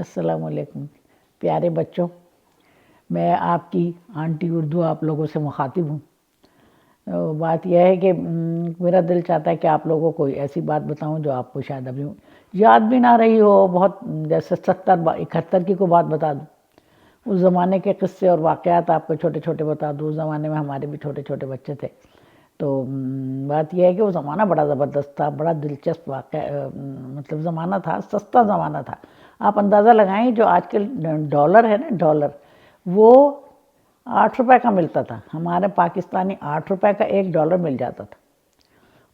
السلام علیکم پیارے بچوں، میں آپ کی آنٹی اردو آپ لوگوں سے مخاطب ہوں۔ بات یہ ہے کہ میرا دل چاہتا ہے کہ آپ لوگوں کو ایسی بات بتاؤں جو آپ کو شاید ابھی یاد بھی نہ رہی ہو، بہت جیسے 71 کی کو بات بتا دوں، اس زمانے کے قصے اور واقعات آپ کو چھوٹے چھوٹے بتا دوں۔ اس زمانے میں ہمارے بھی چھوٹے چھوٹے بچے تھے، تو بات یہ ہے کہ وہ زمانہ بڑا زبردست تھا، بڑا دلچسپ مطلب زمانہ تھا، سستا زمانہ تھا۔ آپ اندازہ لگائیں جو آج کل ڈالر ہے نا، ڈالر وہ 8 روپے کا ملتا تھا، ہمارے پاکستانی 8 روپے کا ایک ڈالر مل جاتا تھا،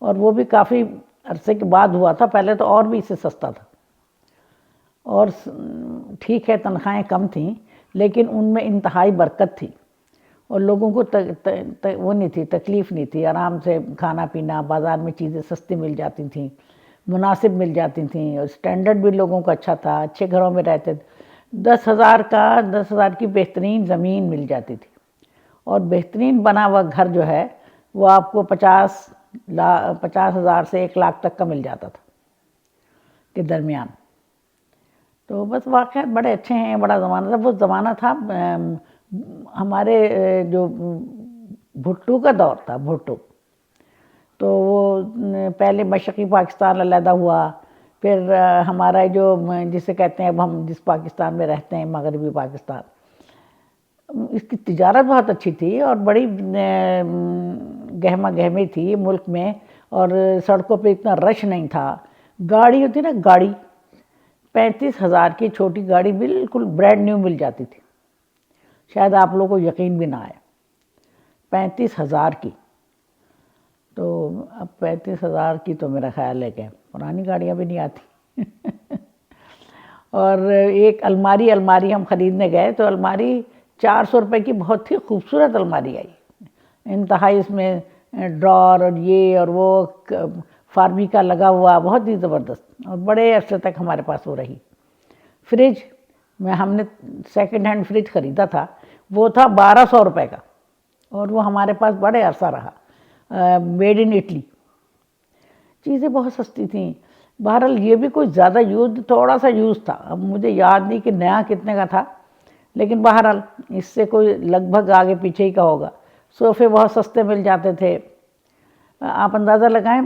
اور وہ بھی کافی عرصے کے بعد ہوا تھا، پہلے تو اور بھی اس سے سستا تھا۔ اور ٹھیک ہے تنخواہیں کم تھیں لیکن ان میں انتہائی برکت تھی، اور لوگوں کو وہ نہیں تھی، تکلیف نہیں تھی، آرام سے کھانا پینا، بازار میں چیزیں سستی مل جاتی تھیں، مناسب مل جاتی تھیں، اور سٹینڈرڈ بھی لوگوں کا اچھا تھا، اچھے گھروں میں رہتے تھے۔ 10,000 کی بہترین زمین مل جاتی تھی، اور بہترین بنا ہوا گھر جو ہے وہ آپ کو 50,000 سے 1 لاکھ تک کا مل جاتا تھا کے درمیان۔ تو بس واقعات بڑے اچھے ہیں، بڑا زمانہ تھا۔ وہ زمانہ تھا ہمارے جو بھٹو کا دور تھا، بھٹو تو وہ پہلے مشرقی پاکستان علیحدہ ہوا، پھر ہمارا جو جسے کہتے ہیں اب ہم جس پاکستان میں رہتے ہیں، مغربی پاکستان، اس کی تجارت بہت اچھی تھی اور بڑی گہما گہمی تھی ملک میں، اور سڑکوں پہ اتنا رش نہیں تھا۔ گاڑی ہوتی نا، گاڑی 35,000 کی چھوٹی گاڑی بالکل بریڈ نیو مل جاتی تھی، شاید آپ لوگوں کو یقین بھی نہ آئے، 35,000 کی۔ تو اب 35,000 کی تو میرا خیال ہے کہ پرانی گاڑیاں بھی نہیں آتی۔ اور ایک الماری ہم خریدنے گئے تو الماری 400 روپے کی بہت ہی خوبصورت الماری آئی، انتہائی اس میں ڈرار اور یہ اور وہ فارمیکا لگا ہوا، بہت ہی زبردست، اور بڑے عرصے تک ہمارے پاس وہ رہی۔ فریج میں ہم نے سیکنڈ ہینڈ فریج خریدا تھا، وہ تھا 1200 روپے کا، اور وہ ہمارے پاس بڑے عرصہ رہا، میڈ ان اٹلی۔ چیزیں بہت سستی تھیں۔ بہرحال یہ بھی کوئی زیادہ یوز، تھوڑا سا یوز تھا، اب مجھے یاد نہیں کہ نیا کتنے کا تھا، لیکن بہرحال اس سے کوئی لگ بھگ آگے پیچھے ہی کا ہوگا۔ صوفے بہت سستے مل جاتے تھے، آپ اندازہ لگائیں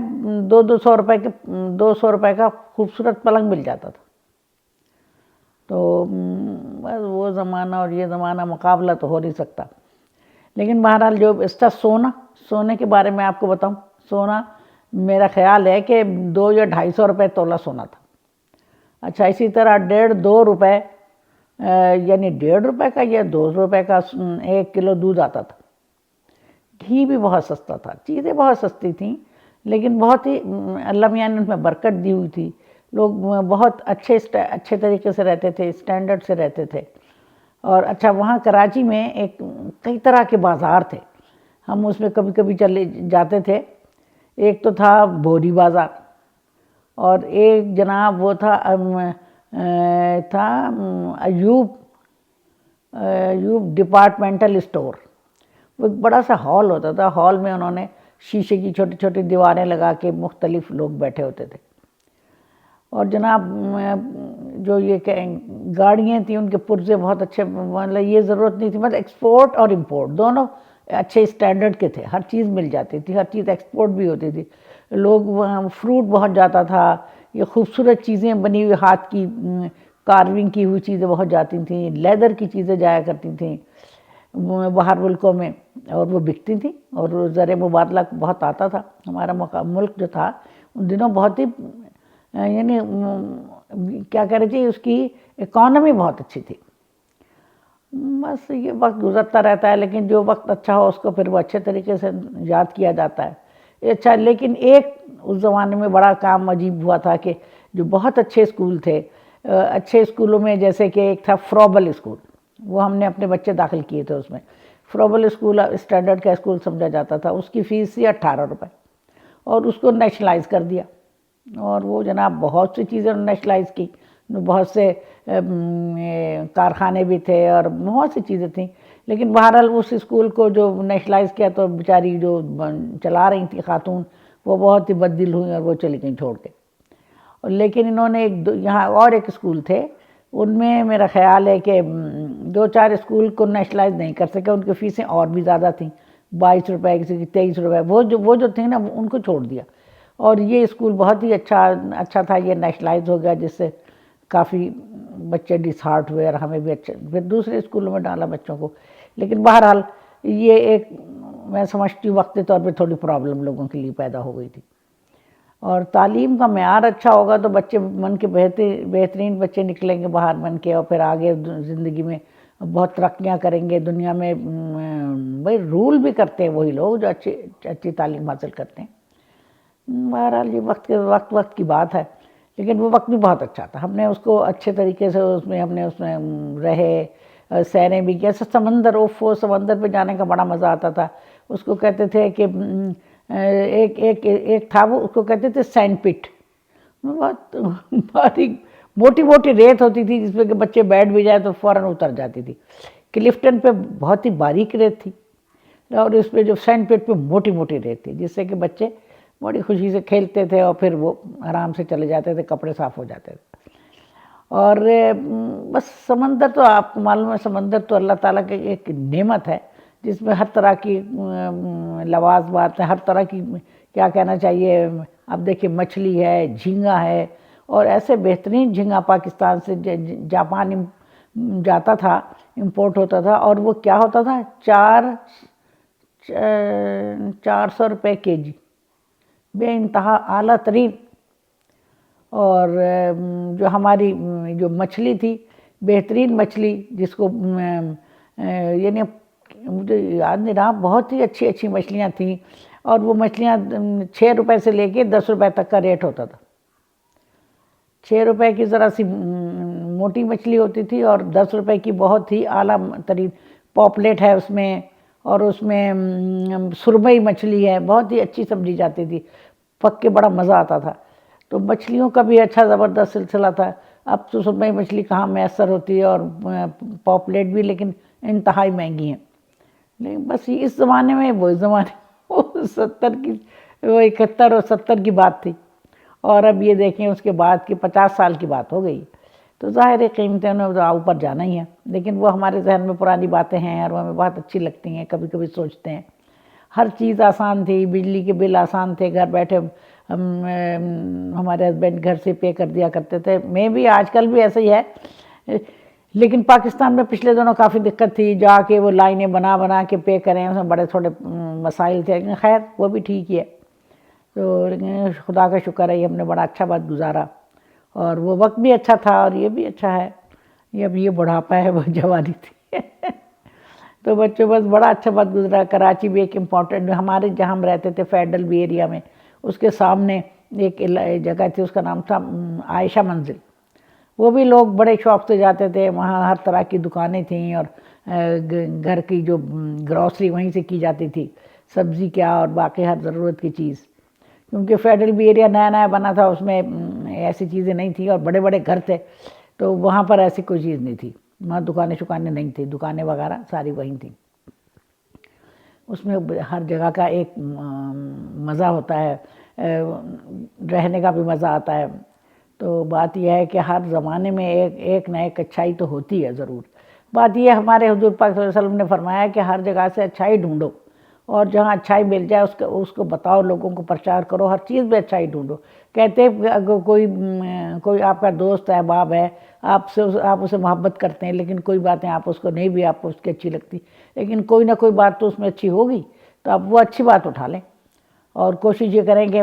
200 روپے کا خوبصورت پلنگ مل جاتا تھا۔ تو بس وہ زمانہ اور یہ زمانہ مقابلہ تو ہو نہیں سکتا۔ لیکن بہرحال جو اس کا سونے کے بارے میں آپ کو بتاؤں، سونا میرا خیال ہے کہ 200 یا 250 روپے تولہ سونا تھا۔ اچھا، اسی طرح 1.5-2 روپے، یعنی 1.5 روپے کا یا 2 روپے کا 1 کلو دودھ آتا تھا۔ گھی بھی بہت سستا تھا، چیزیں بہت سستی تھیں، لیکن بہت ہی اللہ میاں نے ان میں برکت دی ہوئی تھی۔ لوگ بہت اچھے طریقے سے رہتے تھے، سٹینڈرڈ سے رہتے تھے۔ اور اچھا، وہاں کراچی میں کئی طرح کے بازار تھے، ہم اس میں کبھی کبھی چلے جاتے تھے۔ ایک تو تھا بوری بازار، اور ایک جناب وہ تھا ایوب ڈپارٹمنٹل اسٹور۔ وہ ایک بڑا سا ہال ہوتا تھا، ہال میں انہوں نے شیشے کی چھوٹی چھوٹی دیواریں لگا کے مختلف لوگ بیٹھے ہوتے تھے۔ اور جناب جو یہ گاڑیاں تھیں ان کے پرزے بہت اچھے، مطلب یہ ضرورت نہیں تھی، مطلب ایکسپورٹ اور امپورٹ دونوں اچھے اسٹینڈرڈ کے تھے، ہر چیز مل جاتی تھی، ہر چیز ایکسپورٹ بھی ہوتی تھی۔ لوگ وہاں فروٹ بہت جاتا تھا، یہ خوبصورت چیزیں بنی ہوئی ہاتھ کی کارونگ کی ہوئی چیزیں بہت جاتی تھیں، لیدر کی چیزیں جایا کرتی تھیں باہر ملکوں میں، اور وہ بکتی تھیں، اور زر مبادلہ بہت آتا تھا۔ ہمارا ملک جو تھا ان دنوں بہت ہی، یعنی کیا کہہ رہے تھے، اس کی اکانومی بہت اچھی تھی۔ بس یہ وقت گزرتا رہتا ہے، لیکن جو وقت اچھا ہو اس کو پھر وہ اچھے طریقے سے یاد کیا جاتا ہے۔ اچھا، لیکن ایک اس زمانے میں بڑا کام عجیب ہوا تھا کہ جو بہت اچھے اسکول تھے، اچھے اسکولوں میں جیسے کہ ایک تھا فروبل اسکول، وہ ہم نے اپنے بچے داخل کیے تھے اس میں۔ فروبل اسکول اسٹینڈرڈ کا اسکول سمجھا جاتا تھا، اس کی فیس تھی 18 روپے، اور اس کو نیشنلائز کر دیا، اور وہ جناب بہت سی چیزیں نیشنلائز کی، بہت سے کارخانے بھی تھے اور بہت سی چیزیں تھیں۔ لیکن بہرحال اس اسکول کو جو نیشنلائز کیا تو بیچاری جو چلا رہی تھی خاتون، وہ بہت ہی بد دل ہوئی اور وہ چلی گئیں چھوڑ کے۔ لیکن انہوں نے یہاں اور ایک اسکول تھے ان میں میرا خیال ہے کہ دو چار اسکول کو نیشنلائز نہیں کر سکے، ان کی فیسیں اور بھی زیادہ تھیں، 22 روپے، کسی کی 23 روپے، وہ جو تھیں نا ان کو چھوڑ دیا، اور یہ اسکول بہت ہی اچھا تھا، یہ نیشنلائز ہو گیا، جس سے کافی بچے ڈس ہارٹ ہوئے، اور ہمیں بھی اچھا، پھر دوسرے اسکولوں میں ڈالا بچوں کو۔ لیکن بہرحال یہ ایک، میں سمجھتی ہوں وقتی طور پہ تھوڑی پرابلم لوگوں کے لیے پیدا ہو گئی تھی۔ اور تعلیم کا معیار اچھا ہوگا تو بچے من کے بہترین بچے نکلیں گے باہر بن کے، اور پھر آگے زندگی میں بہت ترقیاں کریں گے دنیا میں۔ بھائی رول بھی کرتے ہیں وہی لوگ جو اچھی تعلیم حاصل کرتے ہیں۔ بہرحال یہ وقت کی بات ہے، لیکن وہ وقت بھی بہت اچھا تھا، ہم نے اس کو اچھے طریقے سے ہم نے اس میں رہے، سیریں بھی کی، ایسا سمندر پہ جانے کا بڑا مزہ آتا تھا۔ اس کو کہتے تھے کہ ایک تھا، وہ اس کو کہتے تھے سینڈ پٹ، بہت باریک موٹی ریت ہوتی تھی جس پہ کہ بچے بیٹھ بھی جائے تو فوراً اتر جاتی تھی۔ کلفٹن پہ بہت ہی باریک ریت تھی، اور اس پہ جو سینڈ پٹ پہ موٹی ریت تھی، جس سے کہ بچے بڑی خوشی سے کھیلتے تھے، اور پھر وہ آرام سے چلے جاتے تھے، کپڑے صاف ہو جاتے تھے۔ اور بس سمندر تو آپ کو معلوم ہے، سمندر تو اللہ تعالیٰ کی ایک نعمت ہے، جس میں ہر طرح کی لوازمات ہیں، ہر طرح کی، کیا کہنا چاہیے، اب دیکھیے مچھلی ہے، جھینگا ہے، اور ایسے بہترین جھینگا پاکستان سے جاپان جاتا تھا، امپورٹ ہوتا تھا، اور وہ کیا ہوتا تھا، 400 روپے کے جی، بے انتہا اعلیٰ ترین۔ اور جو ہماری جو مچھلی تھی، بہترین مچھلی، جس کو یعنی مجھے یاد نہیں رہا، بہت ہی اچھی مچھلیاں تھیں، اور وہ مچھلیاں 6 روپے سے لے کے 10 روپے تک کا ریٹ ہوتا تھا۔ 6 روپے کی ذرا سی موٹی مچھلی ہوتی تھی، اور 10 روپے کی بہت ہی اعلیٰ ترین پاپلیٹ ہے اس میں، اور اس میں سرمئی مچھلی ہے، بہت ہی اچھی سمجھی جاتی تھی، پک کے بڑا مزہ آتا تھا۔ تو مچھلیوں کا بھی اچھا زبردست سلسلہ تھا۔ اب تو سرمئی مچھلی کہاں میسر ہوتی ہے، اور پاپلیٹ بھی لیکن انتہائی مہنگی ہیں۔ لیکن بس اس زمانے میں وہ زمانے، وہ 71 اور 70 کی بات تھی، اور اب یہ دیکھیں اس کے بعد کی 50 سال کی بات ہو گئی، تو ظاہر ہے قیمتیں نے اوپر جانا ہی ہے، لیکن وہ ہمارے ذہن میں پرانی باتیں ہیں، اور وہ ہمیں بہت اچھی لگتی ہیں، کبھی کبھی سوچتے ہیں۔ ہر چیز آسان تھی، بجلی کے بل آسان تھے، گھر بیٹھے ہمارے ہسبینڈ گھر سے پے کر دیا کرتے تھے، میں بھی آج کل بھی ایسا ہی ہے، لیکن پاکستان میں پچھلے دنوں کافی دقت تھی، جا کے وہ لائنیں بنا کے پے کریں، اس میں بڑے تھوڑے مسائل تھے، لیکن خیر وہ بھی ٹھیک ہی ہے۔ تو خدا کا شکر ہے، یہ ہم نے بڑا اچھا وقت گزارا، اور وہ وقت بھی اچھا تھا، اور یہ بھی اچھا ہے، یہ بڑھاپا ہے، وہ جوانی تھی۔ تو بچوں بس بڑا اچھا وقت گزرا۔ کراچی بھی ایک امپورٹنٹ، ہمارے جہاں ہم رہتے تھے فیڈرل بی ایریا میں، اس کے سامنے ایک جگہ تھی، اس کا نام تھا عائشہ منزل، وہ بھی لوگ بڑے شوق سے جاتے تھے، وہاں ہر طرح کی دکانیں تھیں، اور گھر کی جو گروسری وہیں سے کی جاتی تھی، سبزی کیا اور باقی ہر ضرورت کی چیز، کیونکہ فیڈرل بی ایریا نیا بنا تھا، اس میں ایسی چیزیں نہیں تھیں، اور بڑے بڑے گھر تھے، تو وہاں پر ایسی کوئی چیز نہیں تھی، وہاں دکانیں نہیں تھیں، دکانیں وغیرہ ساری وہیں تھیں۔ اس میں ہر جگہ کا ایک مزہ ہوتا ہے، رہنے کا بھی مزہ آتا ہے۔ تو بات یہ ہے کہ ہر زمانے میں ایک نہ ایک اچھائی تو ہوتی ہے ضرور۔ بات یہ ہمارے حضور پاک صلی اللہ علیہ وسلم نے فرمایا کہ ہر جگہ سے اچھائی ڈھونڈو، اور جہاں اچھائی مل جائے اس کو بتاؤ، لوگوں کو پرچار کرو، ہر چیز میں اچھائی ڈھونڈو۔ کہتے ہیں اگر کوئی آپ کا دوست ہے، احباب ہے، آپ اسے محبت کرتے ہیں، لیکن کوئی باتیں آپ اس کو نہیں بھی آپ کو اس کی اچھی لگتی، لیکن کوئی نہ کوئی بات تو اس میں اچھی ہوگی، تو آپ وہ اچھی بات اٹھا لیں، اور کوشش یہ کریں کہ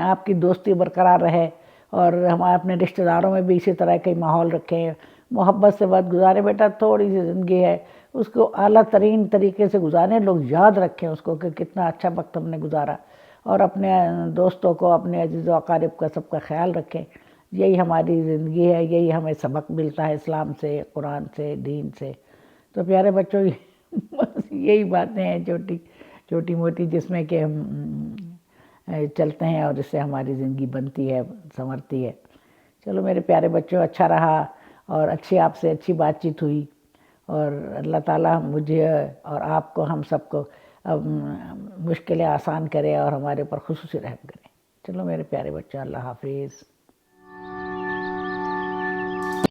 آپ کی دوستی برقرار رہے، اور ہمارے اپنے رشتہ داروں میں بھی اسی طرح کا ماحول رکھیں، محبت سے وقت گزارے۔ بیٹا تھوڑی سی زندگی ہے، اس کو اعلیٰ ترین طریقے سے گزاریں، لوگ یاد رکھیں اس کو کہ کتنا اچھا وقت ہم نے گزارا، اور اپنے دوستوں کو، اپنے عزیز و اقارب کا سب کا خیال رکھیں۔ یہی ہماری زندگی ہے، یہی ہمیں سبق ملتا ہے اسلام سے، قرآن سے، دین سے۔ تو پیارے بچوں، بس یہی باتیں ہیں چھوٹی موٹی، جس میں کہ ہم چلتے ہیں، اور اس سے ہماری زندگی بنتی ہے، سنورتی ہے۔ چلو میرے پیارے بچوں، اچھا رہا، اور آپ سے اچھی بات چیت ہوئی، اور اللہ تعالیٰ مجھے اور آپ کو، ہم سب کو مشکلیں آسان کرے، اور ہمارے اوپر خصوصی رحم کرے۔ چلو میرے پیارے بچوں، اللہ حافظ۔